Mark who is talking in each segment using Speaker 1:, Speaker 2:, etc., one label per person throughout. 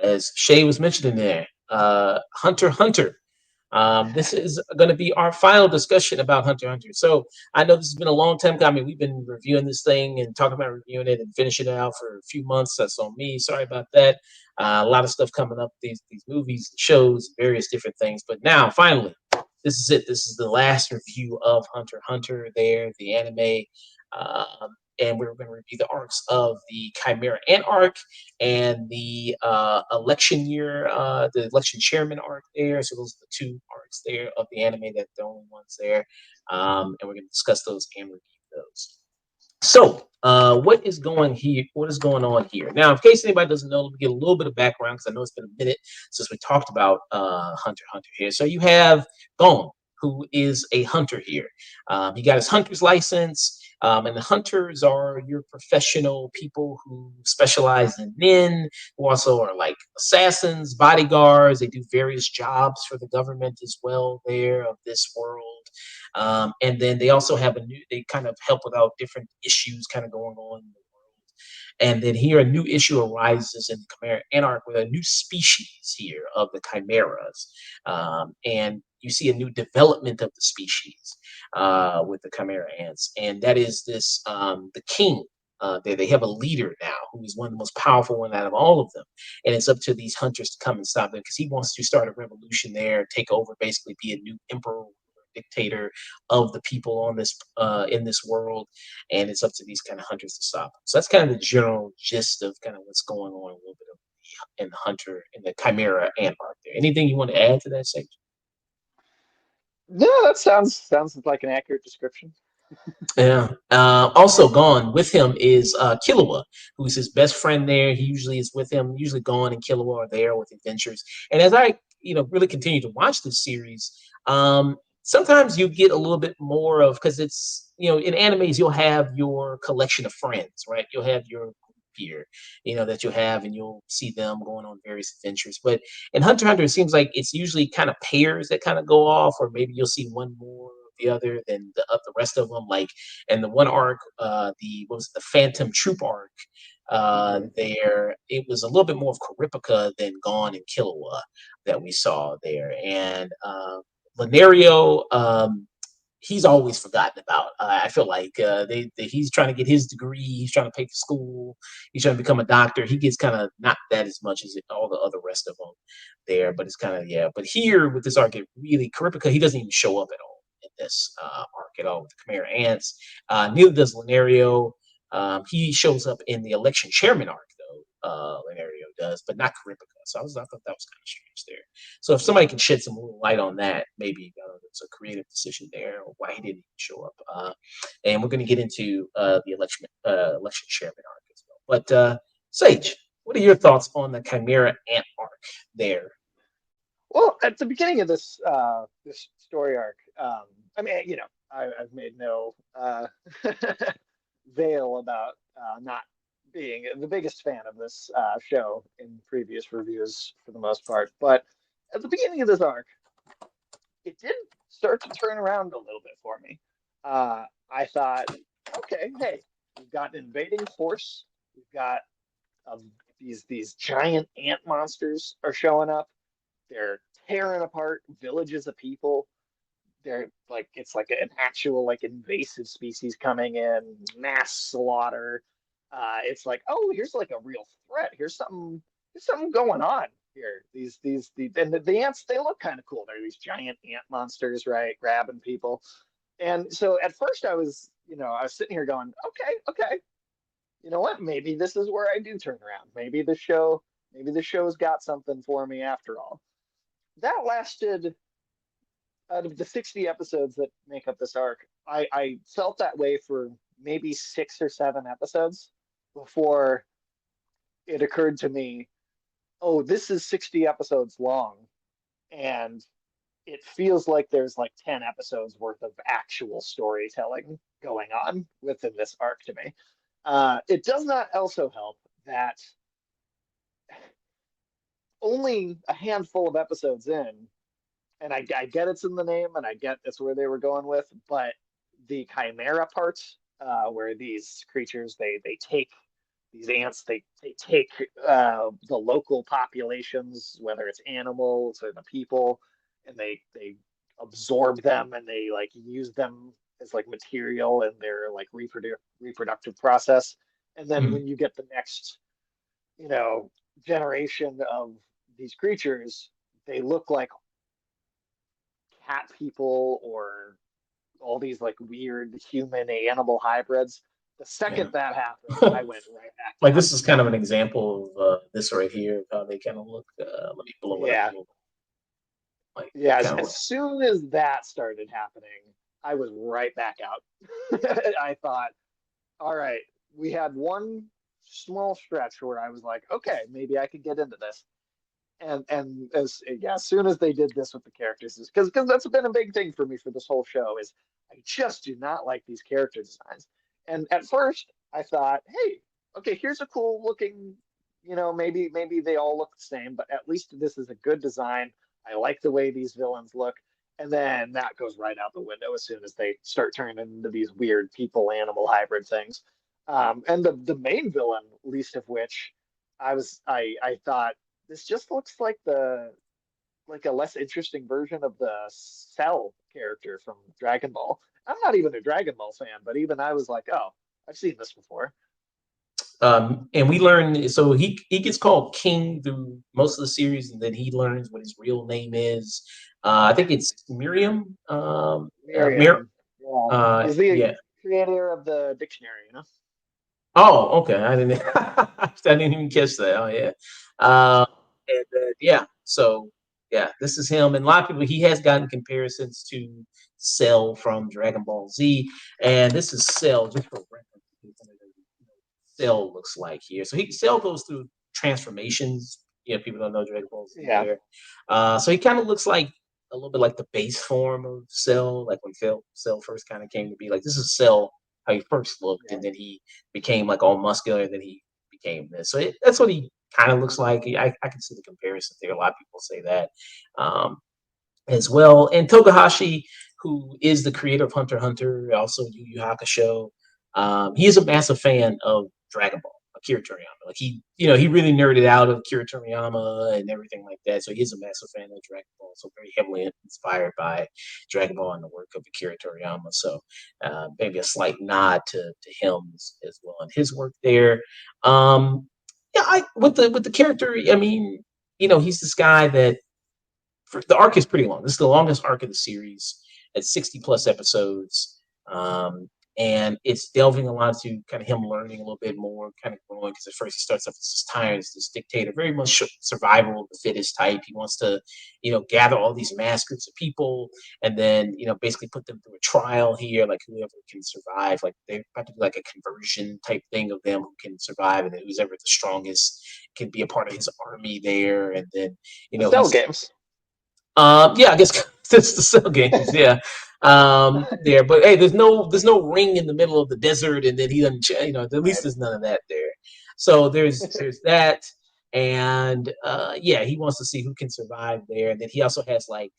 Speaker 1: As Shay was mentioning there, Hunter Hunter. This is going to be our final discussion about Hunter Hunter. So I know this has been a long time coming. We've been reviewing this thing and talking about reviewing it and finishing it out for a few months. That's on me. Sorry about that. A lot of stuff coming up. These movies, shows, various different things. But now, finally, this is it. This is the last review of Hunter Hunter. There, the anime. Um, and we're going to review the arcs of the Chimera Ant arc and the the election chairman arc there. So those are the two arcs there of the anime that the only ones there. And we're going to discuss those and review those. So, what is going here? What is going on here now? In case anybody doesn't know, let me get a little bit of background because I know it's been a minute since we talked about Hunter Hunter here. So you have Gon, who is a hunter here. He got his hunter's license. And the hunters are your professional people who specialize in men, who also are like assassins, bodyguards. They do various jobs for the government as well there of this world. And then they also have they kind of help without different issues kind of going on in the world. And then here a new issue arises in the Chimera Anarch with a new species here of the chimeras. And you see a new development of the species with the Chimera ants. And that is the king. They have a leader now who is one of the most powerful one out of all of them. And it's up to these hunters to come and stop them because he wants to start a revolution there, take over, basically be a new emperor dictator of the people on this in this world, and it's up to these kind of hunters to stop them. So that's kind of the general gist of kind of what's going on a little bit of in the hunter in the Chimera Ant arc there. Anything you want to add to that, Sage?
Speaker 2: No, that sounds like an accurate description.
Speaker 1: Yeah. Also gone with him is Killua, who's his best friend there. He usually is with him. Usually Gone and Killua are there with adventures. And as I, really continue to watch this series, sometimes you get a little bit more of because it's in animes you'll have your collection of friends, right? You'll have your group here, that you'll have, and you'll see them going on various adventures. But in Hunter x Hunter, it seems like it's usually kind of pairs that kind of go off, or maybe you'll see one more the other than the rest of them. Like and the one arc, the what was it, the Phantom Troop arc.
Speaker 2: Mhm.
Speaker 1: There, it was a little bit more of Karipika than Gone and Killua that we saw there, and Lenario, he's always forgotten about. I feel like he's trying to get his degree. He's trying to pay for school. He's trying to become a doctor. He gets kind of not that as much as all the other rest of them there, but it's kind of yeah. But here with this arc, it really Karipika, he doesn't even show up at all in this arc at all with the Chimera Ants. Neither does Lenario. He shows up in the election chairman arc though. Lenario does, but not Karipika. So I thought that was kind of strange there. So if somebody can shed some little light on that, maybe it's a creative decision there, or why he didn't show up. And we're going to get into the election chairman arc as well. But Sage, what are your thoughts on the Chimera Ant arc there?
Speaker 2: Well, at the beginning of this story arc, I mean, I've made no veil about not being the biggest fan of this show in previous reviews for the most part. But at the beginning of this arc, it did start to turn around a little bit for me. I thought, okay, hey, we've got an invading force. We've got um, these giant ant monsters are showing up. They're tearing apart villages of people. They're like it's like an actual like invasive species coming in, mass slaughter. It's like, oh, here's like a real threat. Here's something going on here. And the ants, they look kind of cool. They're these giant ant monsters, right, grabbing people. And so at first I was sitting here going, okay, you know what? Maybe this is where I do turn around. Maybe the show's got something for me after all. That lasted out of the 60 episodes that make up this arc. I felt that way for maybe 6 or 7 episodes before it occurred to me, oh, this is 60 episodes long, and it feels like there's like 10 episodes worth of actual storytelling going on within this arc to me. It does not also help that only a handful of episodes in, and I get it's in the name, and I get that's where they were going with, but the chimera part, where these creatures they take these ants, they take the local populations, whether it's animals or the people, and they absorb them and they like use them as like material in their like reproductive process. And then
Speaker 1: Mhm.
Speaker 2: when you get the next, you know, generation of these creatures, they look like cat people or all these like weird human animal hybrids. The
Speaker 1: Yeah.
Speaker 2: second that happened, I went right back
Speaker 1: Like
Speaker 2: out.
Speaker 1: this is kind of an example of this right here, of how they kind of look. Let me blow it up a
Speaker 2: Yeah,
Speaker 1: little. Like
Speaker 2: yeah.
Speaker 1: kind of
Speaker 2: As soon as that started happening, I was right back out. I thought, all right, we had one small stretch where I was like, okay, maybe I could get into this. And as yeah, as soon as they did this with the characters, because that's been a big thing for me for this whole show is I just do not like these character designs. And at first I thought, hey, okay, here's a cool looking, maybe they all look the same, but at least this is a good design. I like the way these villains look. And then that goes right out the window as soon as they start turning into these weird people animal hybrid things. And the main villain, least of which I thought this just looks like a less interesting version of the Cell character from Dragon Ball. I'm not even a Dragon Ball fan, but even I was like, oh, I've seen this before.
Speaker 1: and we learn, so he gets called king through most of the series, and then he learns what his real name is. I think it's Miriam.
Speaker 2: Miriam, yeah, he's the
Speaker 1: Yeah.
Speaker 2: creator of the dictionary, you know?
Speaker 1: Oh, okay. I didn't. I didn't even catch that. Oh, yeah. And yeah. So yeah, this is him, and a lot of people. He has gotten comparisons to Cell from Dragon Ball Z, and this is Cell just for reference. Cell looks like here. So Cell goes through transformations. People don't know Dragon Ball Z
Speaker 2: Yeah,
Speaker 1: there. So he kind of looks like a little bit like the base form of Cell, like when Cell first kind of came to be. Like this is Cell how he first looked,
Speaker 2: yeah.
Speaker 1: and then he became like all muscular, and then he became this. So that's what he kind of looks like. I can see the comparison there. A lot of people say that. Um, as well. And Togahashi, who is the creator of Hunter x Hunter, also Yu Yu Hakusho, he is a massive fan of Dragon Ball, Akira Toriyama. Like he really nerded out of Akira Toriyama and everything like that. So he's a massive fan of Dragon Ball. So very heavily inspired by Dragon Ball and the work of Akira Toriyama. So maybe a slight nod to him as well and his work there. Yeah, with the character, I mean, he's this guy that the arc is pretty long. This is the longest arc of the series at 60 plus episodes. Um, and it's delving a lot into kind of him learning a little bit more, kind of growing. Because at first he starts off as this tyrant, as this dictator, very much survival of the fittest type. He wants to, gather all these mass groups of people, and then basically put them through a trial here, like whoever can survive. Like they're about to do like a conversion type thing of them who can survive, and then who's ever the strongest can be a part of his army there. And then
Speaker 2: The Cell
Speaker 1: he's
Speaker 2: games.
Speaker 1: yeah, I guess it's the cell games. Yeah, there. But hey, there's no ring in the middle of the desert, and then he doesn't. At least
Speaker 2: Right.
Speaker 1: there's none of that there. So there's that, and yeah, he wants to see who can survive there, and then he also has like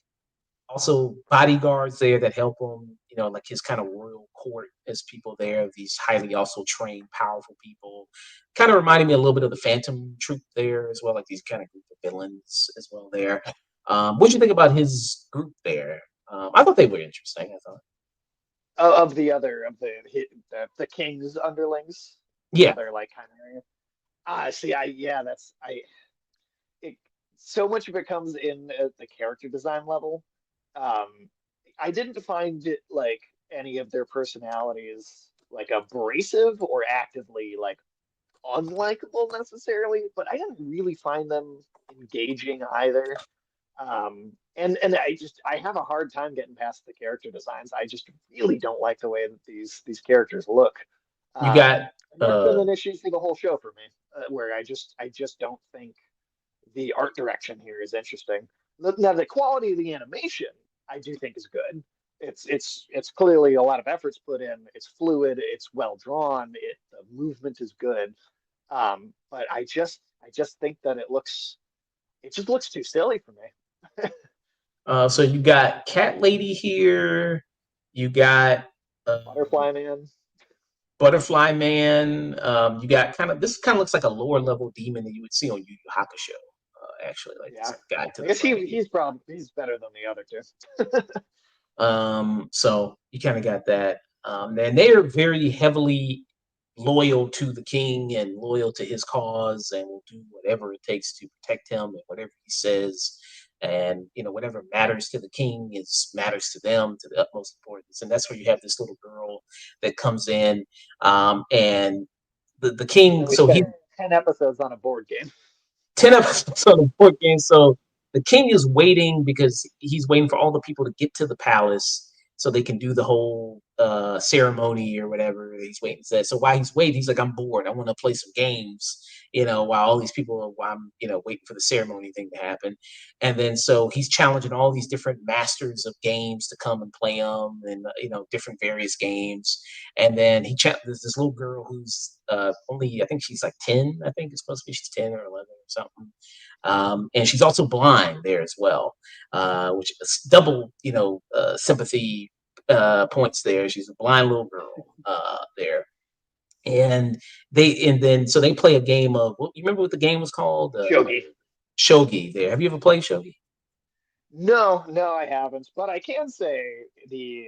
Speaker 1: also bodyguards there that help him. Like his kind of royal court as people there, these highly also trained, powerful people. Kind of reminding me a little bit of the Phantom Troop there as well, like these kind of group of villains as well there. What do you think about his group there? I thought they were interesting. I thought,
Speaker 2: Of the other of the king's underlings, the
Speaker 1: yeah,
Speaker 2: other like kind of. See, I yeah, that's I it, so much of it comes in at the character design level. Um, I didn't find it like any of their personalities like abrasive or actively like unlikable necessarily, but I didn't really find them engaging either. And I have a hard time getting past the character designs. I just really don't like the way that these characters look.
Speaker 1: you got
Speaker 2: And that's been an issue for the whole show for me, where I just don't think the art direction here is interesting. Now the quality of the animation I do think is good. It's clearly a lot of efforts put in. It's fluid. It's well drawn. The movement is good. But I just think that it looks it just looks too silly for me.
Speaker 1: So you got Cat Lady here. You got
Speaker 2: Butterfly Man.
Speaker 1: Butterfly Man. You got kind of this kind of looks like a lower level demon that you would see on Yu Yu Hakusho. Actually, like
Speaker 2: Yeah,
Speaker 1: this guy to
Speaker 2: I
Speaker 1: the
Speaker 2: guess
Speaker 1: right here.
Speaker 2: he's better than the other two.
Speaker 1: So you kind of got that. And they are very heavily loyal to the king and loyal to his cause and will do whatever it takes to protect him and whatever he says. And whatever matters to the king is matters to them to the utmost importance. And that's where you have this little girl that comes in, and the
Speaker 2: And then
Speaker 1: king.
Speaker 2: we
Speaker 1: So he
Speaker 2: spent 10 episodes on a board game.
Speaker 1: 10 episodes on the board game. So the king is waiting because he's waiting for all the people to get to the palace so they can do the whole ceremony or whatever he's waiting to say. So while he's waiting, he's like, I'm bored. I want to play some games, while all these people are, while I'm, waiting for the ceremony thing to happen. And then so he's challenging all these different masters of games to come and play them and, different various games. And then there's this little girl who's only, I think she's like 10, I think it's supposed to be she's 10 or 11 or something. And she's also blind there as well, which is double, sympathy points there. She's a blind little girl there. And they play a game of, you remember what the game was called?
Speaker 2: Shogi.
Speaker 1: Shogi there. Have you ever played Shogi?
Speaker 2: No, no, I haven't. But I can say the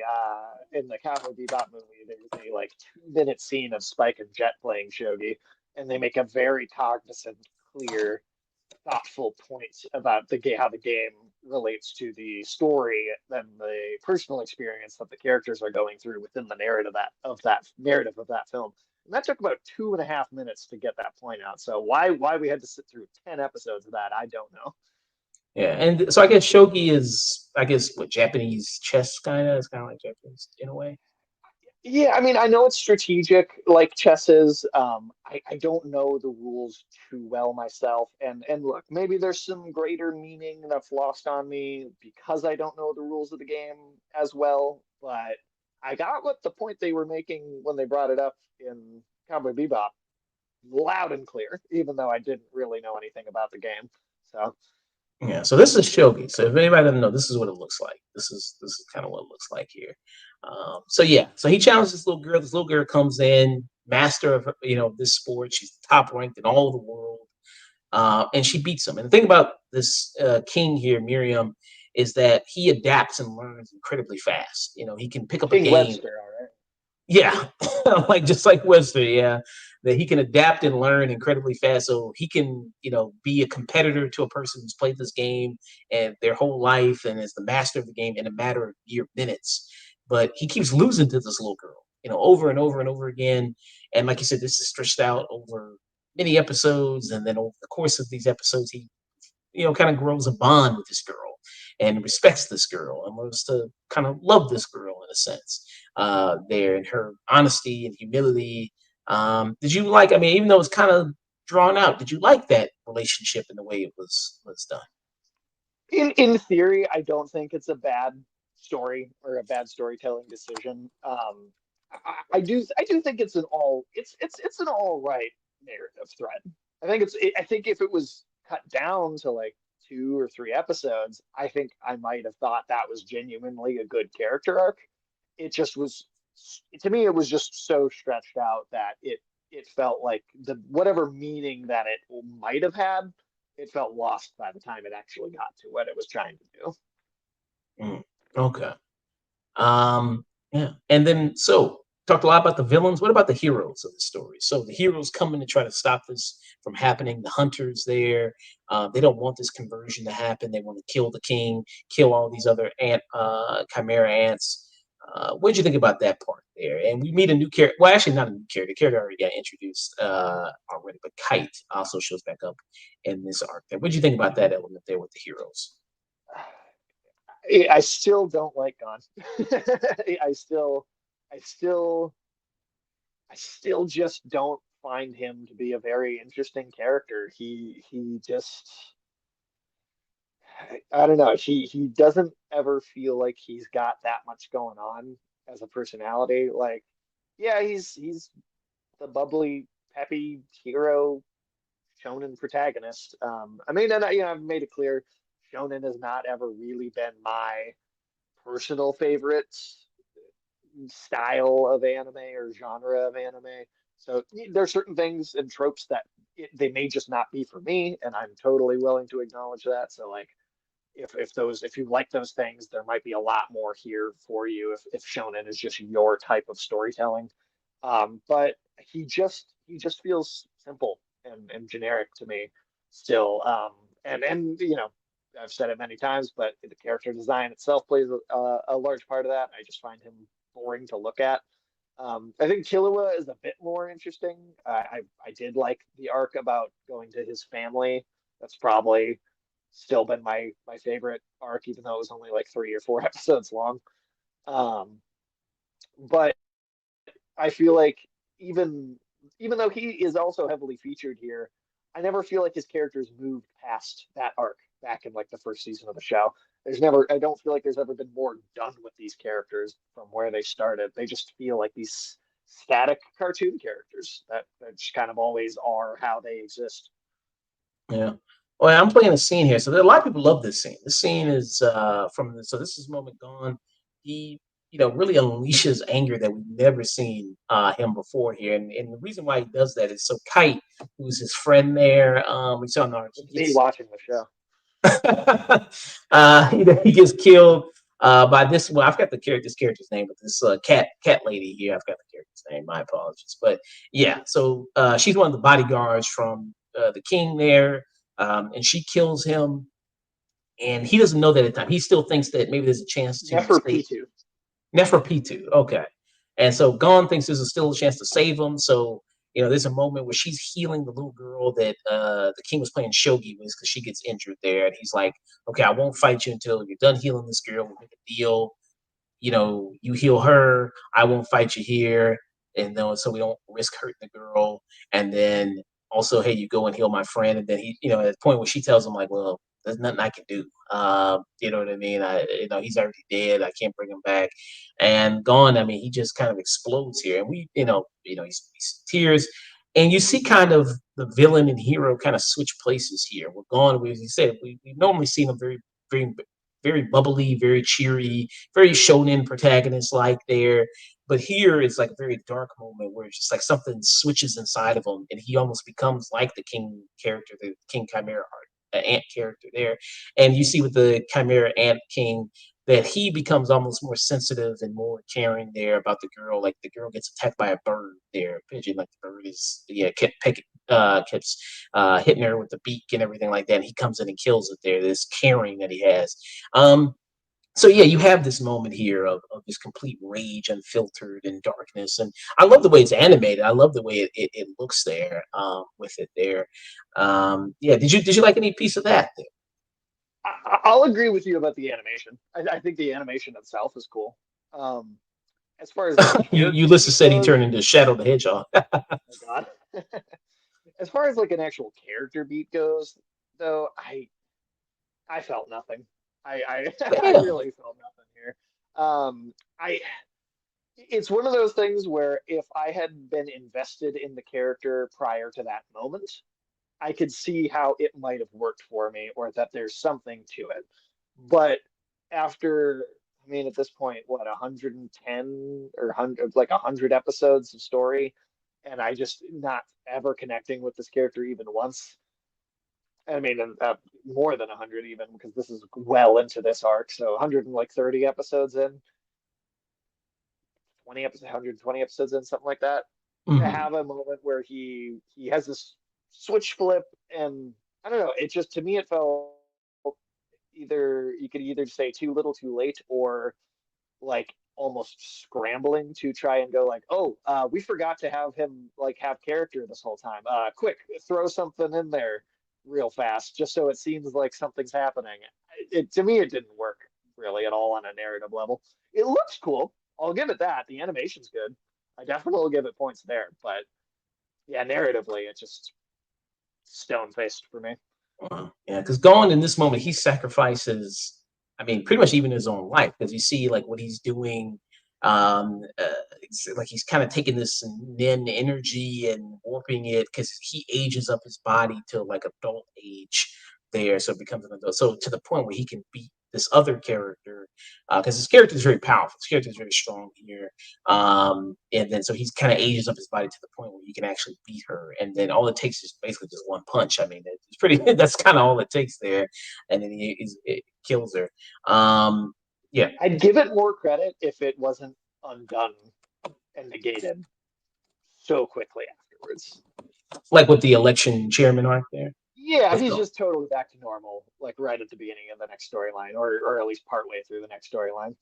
Speaker 2: in the Cowboy Bebop movie, there's a like 2 minute scene of Spike and Jet playing shogi, and they make a very cognizant, clear, thoughtful point about the game, how the game relates to the story and the personal experience that the characters are going through within the narrative that narrative of that film. And that took about 2.5 minutes to get that point out. So why we had to sit through 10 episodes of that, I don't know.
Speaker 1: Yeah, and so I guess shogi is, I guess, what Japanese chess kind of. It's kind of like Japanese in a way.
Speaker 2: Yeah, I mean, I know it's strategic like chess is. I don't know the rules too well myself. And look, maybe there's some greater meaning that's lost on me because I don't know the rules of the game as well. But I got what the point they were making when they brought it up in Cowboy Bebop loud and clear, even though I didn't really know anything about the game. So
Speaker 1: Yeah, so this is shogi. So if anybody doesn't know, this is what it looks like. This is kind of what it looks like here. So yeah, so he challenges this little girl. This little girl comes in, master of this sport. She's top ranked in all of the world, and she beats him. And the thing about this king here, Miriam, is that he adapts and learns incredibly fast. He can pick up a
Speaker 2: King
Speaker 1: game.
Speaker 2: Webster, all right.
Speaker 1: Yeah, like just like Webster, yeah, that he can adapt and learn incredibly fast. So he can, be a competitor to a person who's played this game and their whole life and is the master of the game in a matter of mere minutes. But he keeps losing to this little girl, over and over and over again. And like you said, this is stretched out over many episodes, and then over the course of these episodes, he kind of grows a bond with this girl and respects this girl and wants to kind of love this girl in a sense there in her honesty and humility. Did you like, I mean, even though it's kind of drawn out, did you like that relationship and the way it was done?
Speaker 2: In theory, I don't think it's a bad story or a bad storytelling decision. I do think it's an all right narrative thread. I think if it was cut down to like 2 or 3 episodes, I think I might have thought that was genuinely a good character arc. It just was to me it was just so stretched out that it felt like the whatever meaning that it might have had, it felt lost by the time it actually got to what it was trying to do.
Speaker 1: Mm, okay. Yeah. And then so talked a lot about the villains. What about the heroes of the story? So the heroes come in to try to stop this from happening. The hunters there, they don't want this conversion to happen. They want to kill the king, kill all these other chimera ants. What did you think about that part there? And we meet a new character. Well, actually, not a new character. The character already got introduced already, but Kite also shows back up in this arc. There. What did you think about that element there with the heroes?
Speaker 2: I still don't like Gon. I still, I still, I still just don't find him to be a very interesting character. He just I don't know. He doesn't ever feel like he's got that much going on as a personality. Like, yeah, he's the bubbly, peppy hero, shonen protagonist. I mean, and I've made it clear, shonen has not ever really been my personal favorite style of anime or genre of anime. So there are certain things and tropes that they may just not be for me, and I'm totally willing to acknowledge that. So like if you like those things, there might be a lot more here for you if shonen is just your type of storytelling. But he just feels simple and generic to me still. And I've said it many times, but the character design itself plays a large part of that. I just find him boring to look at. I think Killua is a bit more interesting. I did like the arc about going to his family. That's probably still been my favorite arc, even though it was only like 3 or 4 episodes long. Um, but I feel like even even though he is also heavily featured here, I never feel like his characters moved past that arc back in like the first season of the show. I don't feel like there's ever been more done with these characters from where they started. They just feel like these static cartoon characters that just kind of always are how they exist.
Speaker 1: Yeah. Well, I'm playing a scene here. So there, a lot of people love this scene. This scene is so this is moment gone. He, really unleashes anger that we've never seen him before here. And the reason why he does that is so Kite, who's his friend there, we saw in our he
Speaker 2: Me
Speaker 1: gets
Speaker 2: watching the show.
Speaker 1: he gets killed by this. Well, I've got this character's name, but this cat lady here. I've got the character's name. My apologies, but yeah. So she's one of the bodyguards from the king there, and she kills him, and he doesn't know that at the time. He still thinks that maybe there's a chance to save
Speaker 2: Neferpitou.
Speaker 1: Neferpitou. Okay, and so Gon thinks there's still a chance to save him. So there's a moment where she's healing the little girl that the king was playing shogi with because she gets injured there, and he's like, "Okay, I won't fight you until you're done healing this girl. We'll make a deal. You heal her. I won't fight you here, and then so we don't risk hurting the girl. And then also, hey, you go and heal my friend. And then at the point where she tells him like, well, there's nothing I can do. You know what I mean? He's already dead. I can't bring him back. And gone. I mean, he just kind of explodes here, and he's tears. And you see kind of the villain and hero kind of switch places here. We're gone, as you said, we normally see them very, very bubbly, very cheery, very shonen protagonist like there. But here it's like a very dark moment where it's just like something switches inside of him, and he almost becomes like the king character, the King Chimera ant character there. And you see with the Chimera ant king that he becomes almost more sensitive and more caring there about the girl. Like the girl gets attacked by a bird there, a pigeon. Like the bird is keeps hitting her with the beak and everything like that. And he comes in and kills it there. This caring that he has. So yeah, you have this moment here of this complete rage, unfiltered and darkness, and I love the way it's animated. I love the way it looks there with it there. Yeah, did you like any piece of that? There?
Speaker 2: I'll agree with you about the animation. I think the animation itself is cool. Um, as far as like character
Speaker 1: Ulysses
Speaker 2: beat
Speaker 1: said he
Speaker 2: goes,
Speaker 1: turned into Shadow the Hedgehog.
Speaker 2: oh God. As far as like an actual character beat goes, though, I felt nothing. I
Speaker 1: Yeah.
Speaker 2: really felt nothing here. I It's one of those things where if I had been invested in the character prior to that moment, I could see how it might have worked for me or that there's something to it. But after, I mean, at this point, what, 110 or 100, like 100 episodes of story, and I just not ever connecting with this character even once. I mean, more than 100 even, because this is well into this arc. So 130 episodes in, 20 episodes, 120 episodes in, something like that. To
Speaker 1: Mhm.
Speaker 2: have a moment where he has this switch flip, and I don't know, it just to me it felt either you could either say too little too late or like almost scrambling to try and go like, oh, we forgot to have him like have character this whole time. Quick, throw something in there real fast just so it seems like something's happening. To me it didn't work really at all on a narrative level. It looks cool, I'll give it that. The animation's good. I definitely will give it points there, but yeah, narratively it just stone faced for me.
Speaker 1: Yeah, because going in this moment, he sacrifices. I mean, pretty much even his own life because you see like what he's doing. It's like he's kind of taking this nin energy and warping it because he ages up his body to like adult age there, so it becomes an adult. So to the point where he can beat this other character, because his character is very powerful. His character is very strong here, and then so he's kind of ages up his body to the point where he can actually beat her. And then all it takes is basically just one punch. I mean, it's pretty. That's kind of all it takes there, and then it kills her. Yeah,
Speaker 2: I'd give it more credit if it wasn't undone and negated so quickly afterwards.
Speaker 1: like with the election chairman arc there.
Speaker 2: Yeah,
Speaker 1: With
Speaker 2: he's
Speaker 1: the,
Speaker 2: just totally back to normal, like right at the beginning of the next storyline, or at least partway through the next storyline.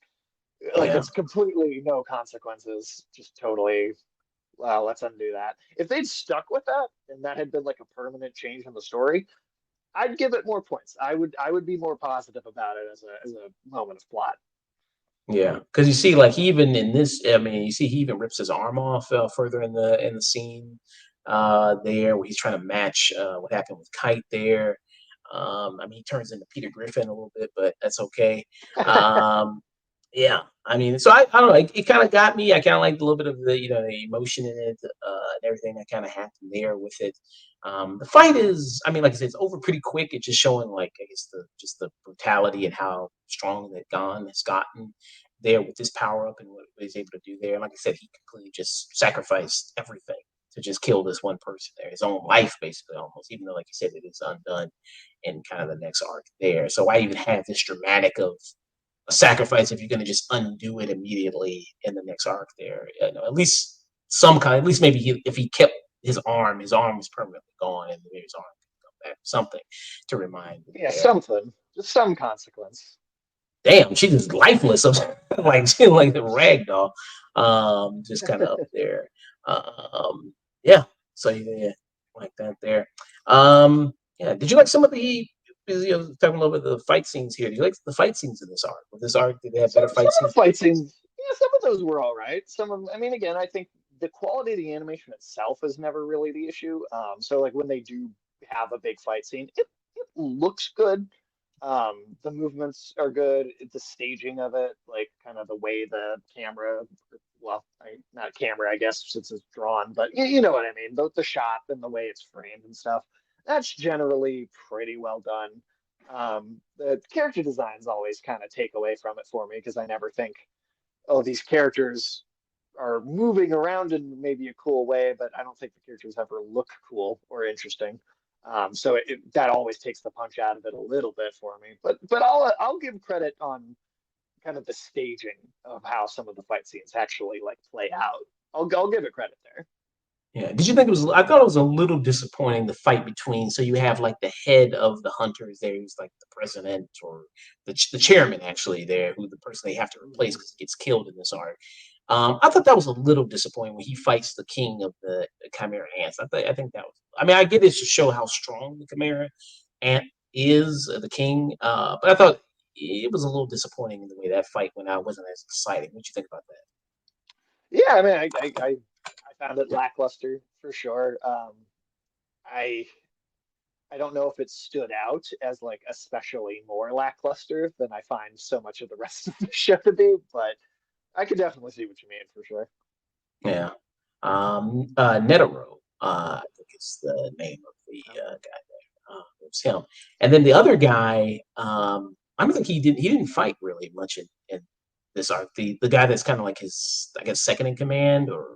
Speaker 2: Like
Speaker 1: yeah,
Speaker 2: it's completely no consequences, just totally. Well, let's undo that. If they'd stuck with that, and that had been like a permanent change in the story, I'd give it more points. I would be more positive about it as a moment of plot.
Speaker 1: yeah, because you see, like he even in this, I mean, you see he even rips his arm off further in the scene there where he's trying to match what happened with Kite there. I mean, he turns into Peter Griffin a little bit, but that's okay. Um, Yeah, I mean, so I don't know. It kind of got me. I kind of liked a little bit of the the emotion in it and everything that kind of happened there with it. The fight is, I mean, like I said, it's over pretty quick. It's just showing like I guess the just the brutality and how strong that Gon has gotten there with this power up and what he's able to do there. And like I said, he completely just sacrificed everything to just kill this one person there, his own life basically almost. Even though, like you said, it is undone in kind of the next arc there. So I even have this dramatic of a sacrifice if you're going to just undo it immediately in the next arc there. You know, at least some kind, at least maybe if he kept his arm was permanently gone and maybe his arm could come back, something to remind him
Speaker 2: Yeah,
Speaker 1: there.
Speaker 2: something, just some consequence.
Speaker 1: Damn, she's just lifeless. Like she like the rag doll. Just kind of up there. Yeah. So yeah, like that there. Yeah. Did you like some of the talking a little bit of the fight scenes here? Do you like the fight scenes in this arc? With this arc, did they have better
Speaker 2: Some
Speaker 1: fight
Speaker 2: of the
Speaker 1: scenes?
Speaker 2: fight scenes, yeah, some of those were all right. Some of, I mean, again, I think the quality of the animation itself is never really the issue. So like when they do have a big fight scene, it looks good. The movements are good. The staging of it, like kind of the way the camera, well, not camera, I guess, since it's drawn, but you know what I mean. The shot and the way it's framed and stuff. That's generally pretty well done. The character designs always kind of take away from it for me because I never think, oh, these characters are moving around in maybe a cool way, but I don't think the characters ever look cool or interesting. So that always takes the punch out of it a little bit for me. But I'll give credit on kind of the staging of how some of the fight scenes actually like play out. I'll give it credit there.
Speaker 1: Yeah. Did you think it was? I thought it was a little disappointing the fight between. So you have like the head of the hunters there, who's like the president or the chairman actually there, who the person they have to replace because he gets killed in this arc. I thought that was a little disappointing when he fights the king of the Chimera ants. I think that was. I mean, I get it to show how strong the Chimera ant is, the king. But I thought it was a little disappointing in the way that fight went out. It wasn't as exciting. What you think about that?
Speaker 2: Yeah, I mean, I found it lackluster for sure. I I don't know if it stood out as like especially more lackluster than I find so much of the rest of the show to be, but I could definitely see what you mean for sure.
Speaker 1: Yeah. Netero, I think is the name of the guy there. It was him. And then the other guy, I don't think he didn't fight really much in this arc. The guy that's kind of like his, I guess, second in command or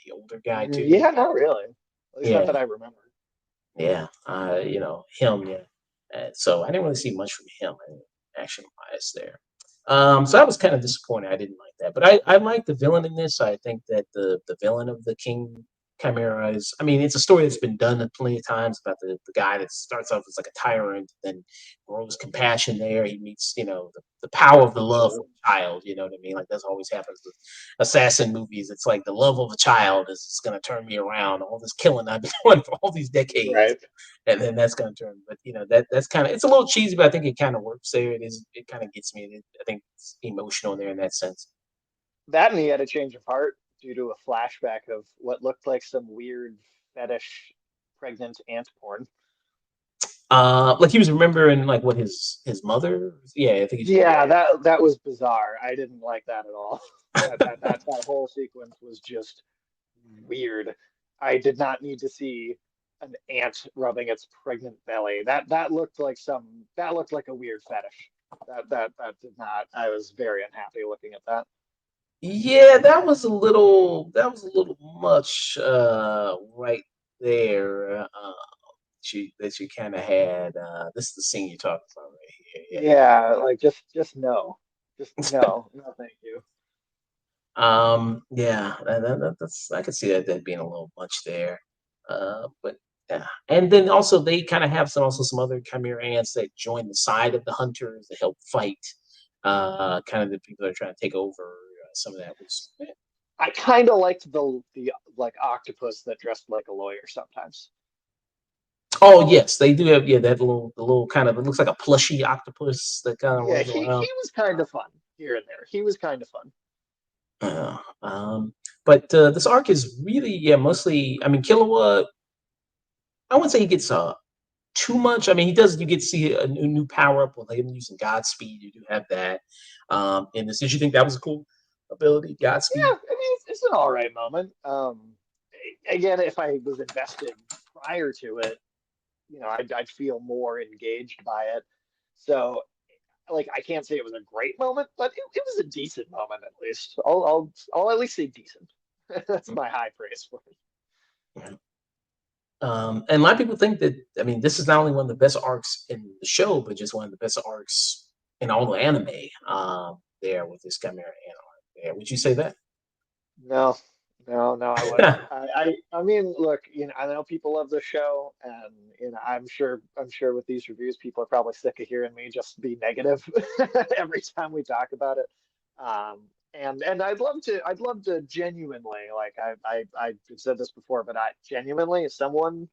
Speaker 1: the older guy too.
Speaker 2: Yeah, not really. At least not
Speaker 1: Yeah,
Speaker 2: that I remember.
Speaker 1: yeah. Him. Yeah. So I didn't really see much from him action wise there. So I was kind of disappointed. I didn't like that, but I like the villain in this. I think that the villain of the King Chimera is. I mean, it's a story that's been done plenty of times about the guy that starts off as like a tyrant, then grows compassion. There, he meets the power of the love for a child. You know what I mean? Like that's always happens with assassin movies. It's like the love of a child is going to turn me around. All this killing I've been doing for all these decades
Speaker 2: Right.
Speaker 1: and then that's gonna turn. But that's kind of it's a little cheesy, but I think it kind of works there. It kind of gets me. I think it's emotional there in that sense.
Speaker 2: That and he had a change of heart due to a flashback of what looked like some weird fetish pregnant ant porn.
Speaker 1: Like he was remembering like what his mother. Yeah, I think he's.
Speaker 2: Yeah, that was bizarre. I didn't like that at all. That whole sequence was just weird. I did not need to see an ant rubbing its pregnant belly. That looked like a weird fetish. That did not. I was very unhappy looking at that.
Speaker 1: Yeah, that was a little much right there. That you kind of had. This is the scene you're talking about right here.
Speaker 2: Yeah, like just no. Just no. No, thank you.
Speaker 1: Yeah, that's I could see that being a little much there. But yeah, and then also they kind of have some other chimera ants that join the side of the hunters to help fight. Kind of the people that are trying to take over. Some of that was.
Speaker 2: I kind of liked the like octopus that dressed like a lawyer sometimes.
Speaker 1: Oh yes, they do have, yeah, that little the little kind of, it looks like a plushy octopus that kind of
Speaker 2: Yeah,
Speaker 1: runs
Speaker 2: he
Speaker 1: around.
Speaker 2: was kind of fun here and there. He was kind of fun.
Speaker 1: Uh, um, but this arc is really, yeah, mostly. I mean, Killua. I wouldn't say he gets too much. I mean, he does. You get to see a new power up with him using Godspeed. You do have that. In this, did you think that was a cool ability,
Speaker 2: Yeah,
Speaker 1: Godspeed?
Speaker 2: I mean it's an all right moment. Again, if I was invested prior to it, I'd feel more engaged by it. So like I can't say it was a great moment, but it was a decent moment at least. I'll at least say decent. That's my high praise for it.
Speaker 1: Yeah. And a lot of people think that, I mean, this is not only one of the best arcs in the show, but just one of the best arcs in all the anime. There with this Chimera Ant arc. There, would you say that?
Speaker 2: No, no, I wouldn't. I mean, look, I know people love the show, and I'm sure with these reviews, people are probably sick of hearing me just be negative every time we talk about it. And I'd love to genuinely, like I've said this before, but I genuinely, as someone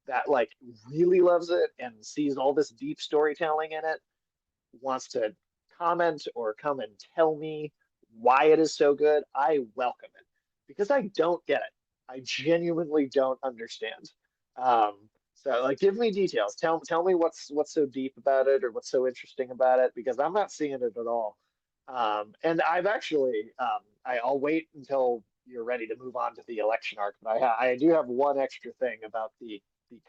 Speaker 2: that like really loves it and sees all this deep storytelling in it, wants to comment or come and tell me why it is so good, I welcome it because I don't get it. I genuinely don't understand. Um, so like give me details. Tell me what's so deep about it or what's so interesting about it because I'm not seeing it at all. And I've actually I'll wait until you're ready to move on to the election arc, but I do have one extra thing about the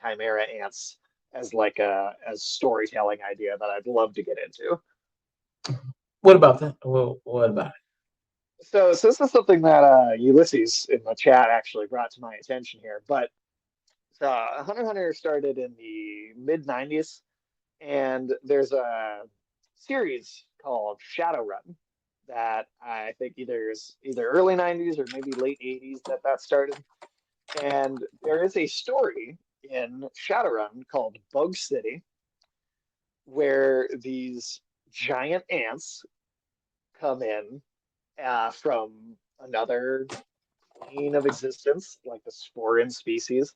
Speaker 2: Chimera ants as like a as storytelling idea that I'd love to get into.
Speaker 1: What about that? Well, what about
Speaker 2: So this is something that Ulysses in the chat actually brought to my attention here. But Hunter x Hunter started in the mid '90s, and there's a series called Shadowrun that I think either early '90s or maybe late '80s that started. And there is a story in Shadowrun called Bug City where these giant ants come in from another plane of existence, like the sporin species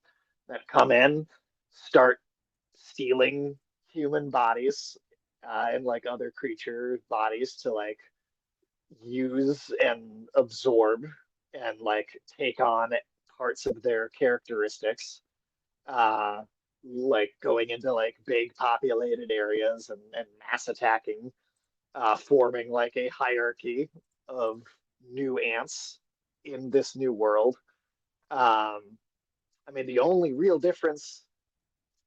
Speaker 2: that come in, start stealing human bodies and like other creature bodies to like use and absorb and like take on parts of their characteristics. Uh, like going into like big populated areas and mass attacking, forming like a hierarchy of new ants in this new world. Um, I mean, the only real difference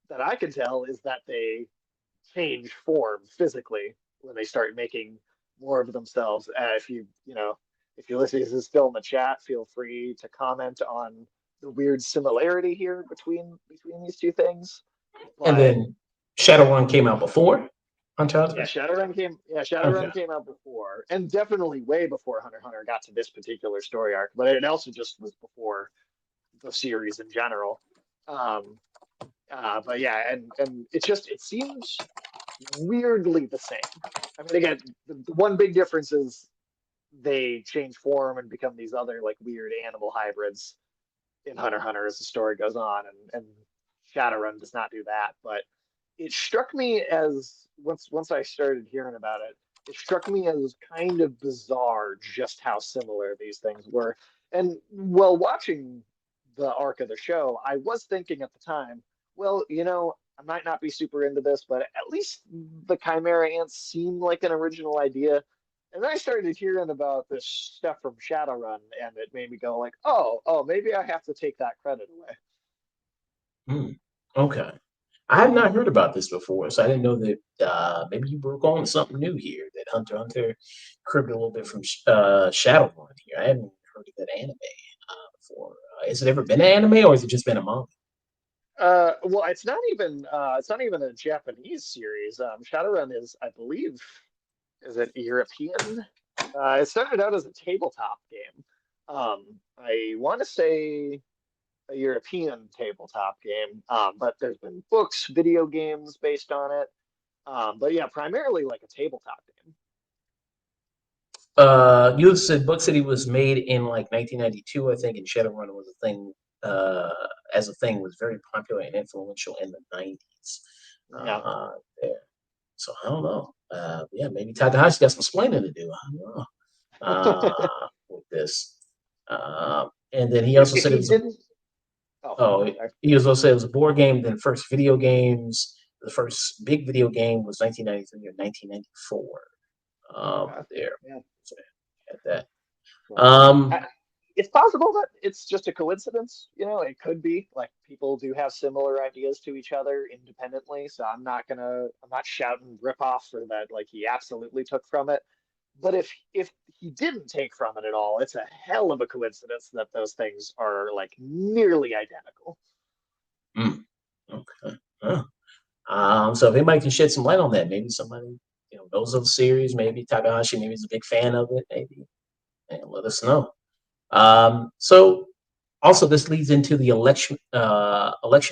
Speaker 2: that I can tell is that they change form physically when they start making more of themselves. If Ulysses is still in the chat, feel free to comment on the weird similarity here between these two things.
Speaker 1: it? And
Speaker 2: But
Speaker 1: then Shadowrun came out before Hunter x Hunter.
Speaker 2: Yeah,
Speaker 1: Okay.
Speaker 2: Shadowrun came out before, and definitely way before Hunter x Hunter got to this particular story arc. But it also just was before the series in general. Um, but yeah, and it seems weirdly the same. I mean, again, the one big difference is they change form and become these other like weird animal hybrids in Hunter x Hunter as the story goes on, and Shadowrun does not do that. But it struck me as once I started hearing about it, it struck me as kind of bizarre just how similar these things were. And while watching the arc of the show, I was thinking at the time, well, I might not be super into this, but at least the Chimera ants seem like an original idea. And then I started hearing about this stuff from Shadowrun, and it made me go like, oh, maybe I have to take that credit away.
Speaker 1: Hmm. Okay. I had not heard about this before, so I didn't know that maybe you broke on something new here, that Hunter x Hunter cribbed a little bit from Shadowrun here. I hadn't heard of that anime before. Has it ever been an anime or has it just been a manga?
Speaker 2: Well, it's not even a Japanese series. Shadowrun is, I believe, is it European? It started out as a tabletop game. I want to say a European tabletop game, but there's been books, video games based on it. But yeah, primarily like a tabletop game.
Speaker 1: You said Book City was made in like 1992, I think, and Shadowrun was a thing, uh, as a thing, was very popular and influential in the 90s.
Speaker 2: Yeah.
Speaker 1: Uh, there. So I don't know. Yeah, maybe Takahashi got some explaining to do. I don't know with this. And then he also
Speaker 2: If
Speaker 1: said it
Speaker 2: he
Speaker 1: was a
Speaker 2: didn't, oh,
Speaker 1: oh,
Speaker 2: sorry.
Speaker 1: he was also said it was a board game. Then first video games, the first big video game was 1993 or 1994.
Speaker 2: Okay.
Speaker 1: There,
Speaker 2: Yeah.
Speaker 1: so at that.
Speaker 2: Well,
Speaker 1: Um,
Speaker 2: it's possible that it's just a coincidence. It could be like people do have similar ideas to each other independently. So I'm not shouting rip off for that. Like he absolutely took from it. But if he didn't take from it at all, it's a hell of a coincidence that those things are like nearly identical.
Speaker 1: mm, okay. Huh. So if anybody can shed some light on that, maybe somebody knows of the series, maybe Takahashi, maybe he's a big fan of it, maybe, and let us know. So also this leads into the election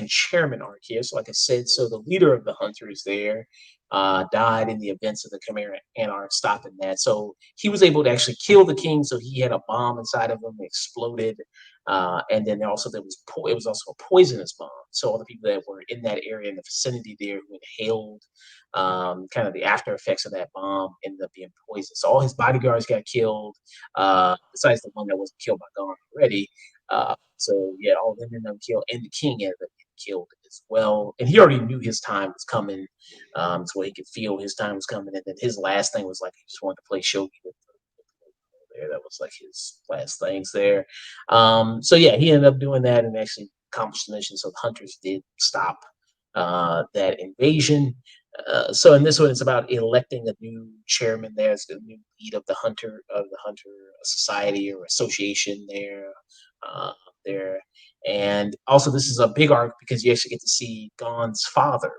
Speaker 1: chairman arc here. So like I said, so the leader of the hunters there died in the events of the Chimera Anarch stopping that. So he was able to actually kill the king. So he had a bomb inside of him, exploded, and then it was also a poisonous bomb. So all the people that were in that area in the vicinity there who inhaled kind of the after effects of that bomb ended up being poisoned. So all his bodyguards got killed, besides the one that wasn't killed by Gone already. So yeah, all of them ended up killed, and the king ended up getting killed as well. And he already knew his time was coming, so he could feel his time was coming. And then his last thing was like he just wanted to play shogi with there. That was like his last things there. So yeah, he ended up doing that and actually accomplished the mission. So the hunters did stop that invasion. So in this one, it's about electing a new chairman. There's the new lead of the hunter society or association there. Uh, there, and also this is a big arc because you actually get to see Gon's father